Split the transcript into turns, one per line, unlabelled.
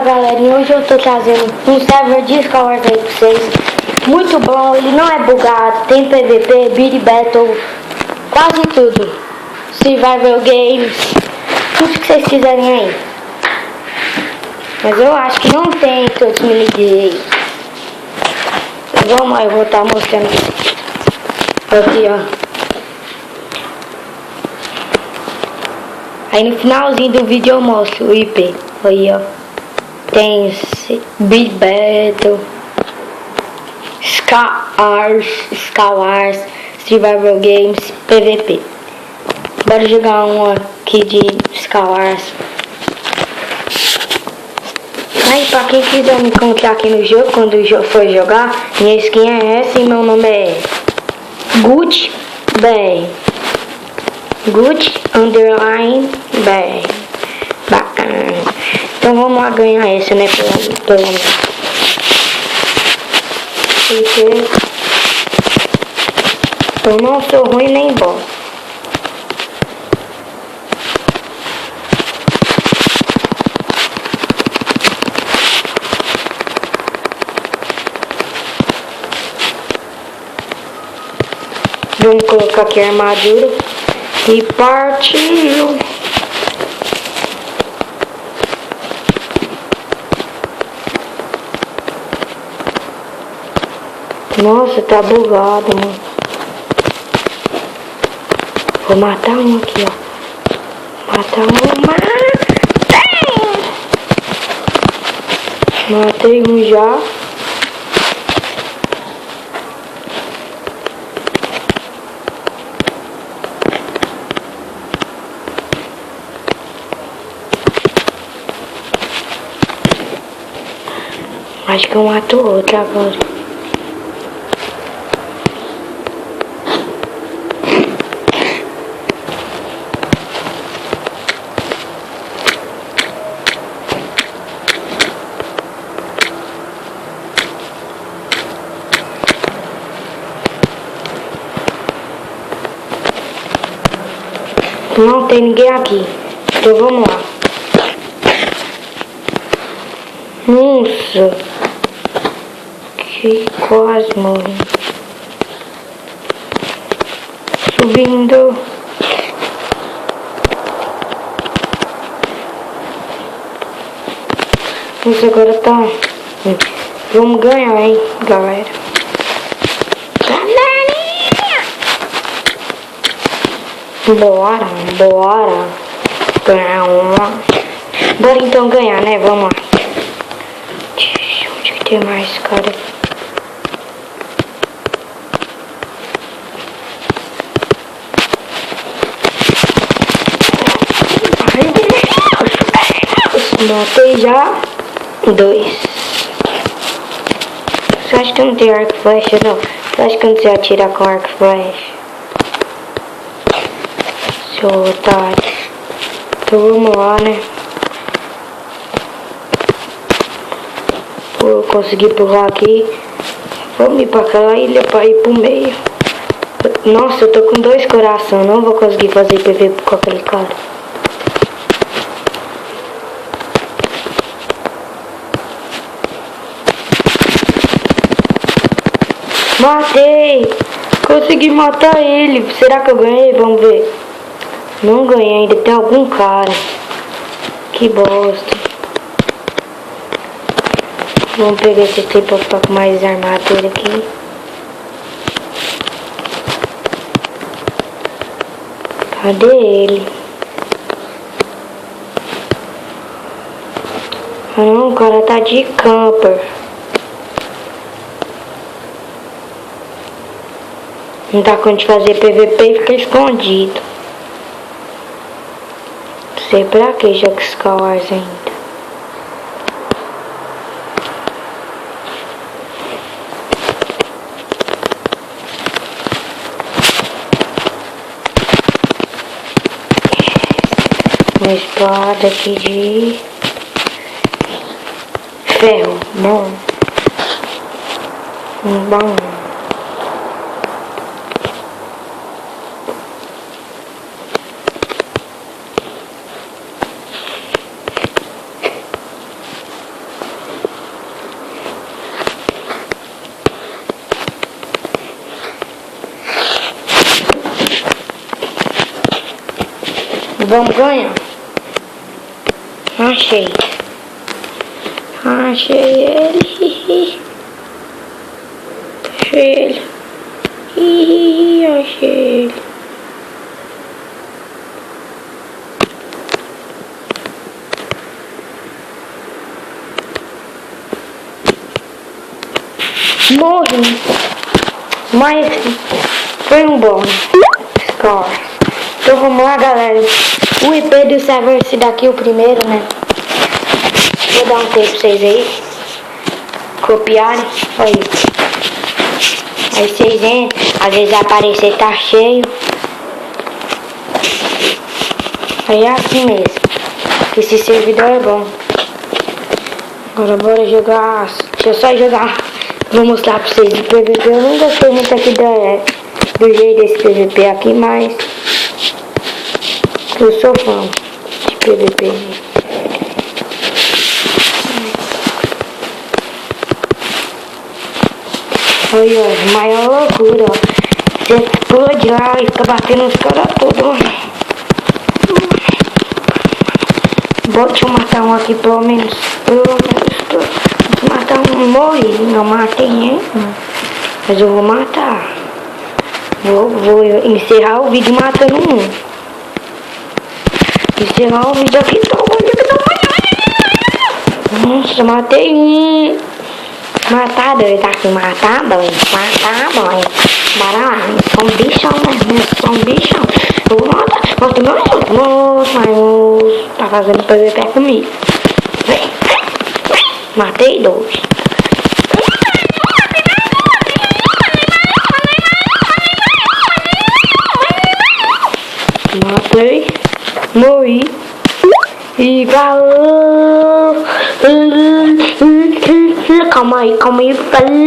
galerinha, hoje eu tô trazendo um server de Star Wars aí pra vocês. Muito bom, ele não é bugado, tem PVP, Beat Battle, quase tudo. Survival Games, tudo que vocês quiserem aí. Mas eu acho que não tem todos os minigames. Vamos lá, eu vou estar mostrando aqui, ó. Aí no finalzinho do vídeo eu mostro o IP. Aí, ó. Tem Beat Battle, Star Wars, Survival Games, PVP. Bora jogar um aqui de Star Wars. Aí pra quem quiser me encontrar aqui no jogo, quando o jogo for jogar, minha skin é essa e meu nome é Gucci BR. Gucci underline BR. Então vamos lá ganhar essa, né? Pelo menos. Porque eu não sou ruim nem bom. Vamos colocar aqui a armadura e partiu. Nossa, tá bugado, mano. Vou matar um aqui, ó. Matar um. Matei um já. Acho que eu mato outro agora. Não tem ninguém aqui. Então vamos lá. Nossa. Que quase morri. Subindo. Nossa, agora tá. Vamos ganhar, hein, galera. Bora ganhar uma. Bora então ganhar, né? Vamos lá. Onde que tem mais, cara? Matei já 2. Você acha que eu não tenho arco e flecha, não? Você acha que eu não sei atirar com arco e flecha? Seu otário. Então vamos lá, né? Vou conseguir pular aqui. Vamos ir pra aquela ilha pra ir pro meio. Nossa, eu tô com 2 corações. Não vou conseguir fazer PVP com aquele cara. Matei! Consegui matar ele. Será que eu ganhei? Vamos ver. Não ganhei, ainda tem algum cara. Que bosta. Vamos pegar esse aqui pra ficar com mais armadura aqui. Cadê ele? Ah não, o cara tá de camper. Não dá conta de fazer PVP e fica escondido. Não sei pra que joga Star Wars ainda. Uma espada aqui de ferro. Bom. Bom. vamos ganhar. Achei. Achei ele. Achei ele. Achei ele. Morri. Mas foi um bom score. Então vamos lá, galera. O IP do server, esse daqui é o primeiro, né? Vou dar um tempo pra vocês aí copiarem. Olha aí. Aí vocês entram. Às vezes vai aparecer tá cheio. Aí é assim mesmo. Esse servidor é bom. Agora bora jogar. Deixa eu só jogar. Vou mostrar pra vocês do PVP. Eu não gostei muito aqui do jeito desse PVP aqui, mas eu sou fã de PVP. Olha, maior loucura, ó. Você pula de lá e fica batendo nos caras todos. Deixa eu matar um aqui pelo menos. Matar um, morri. Não matei ninguém. Mas eu vou matar. Vou encerrar o vídeo matando um. Encerrar o vídeo aqui. Nossa, matei um. Matar dois aqui. Matar dois. Bora lá. São bichão, né? São bichão. Eu vou matar. Nossa, mas tá fazendo PVP comigo. Matei dois. Matei. Morri. E falou. Calma aí. Falou.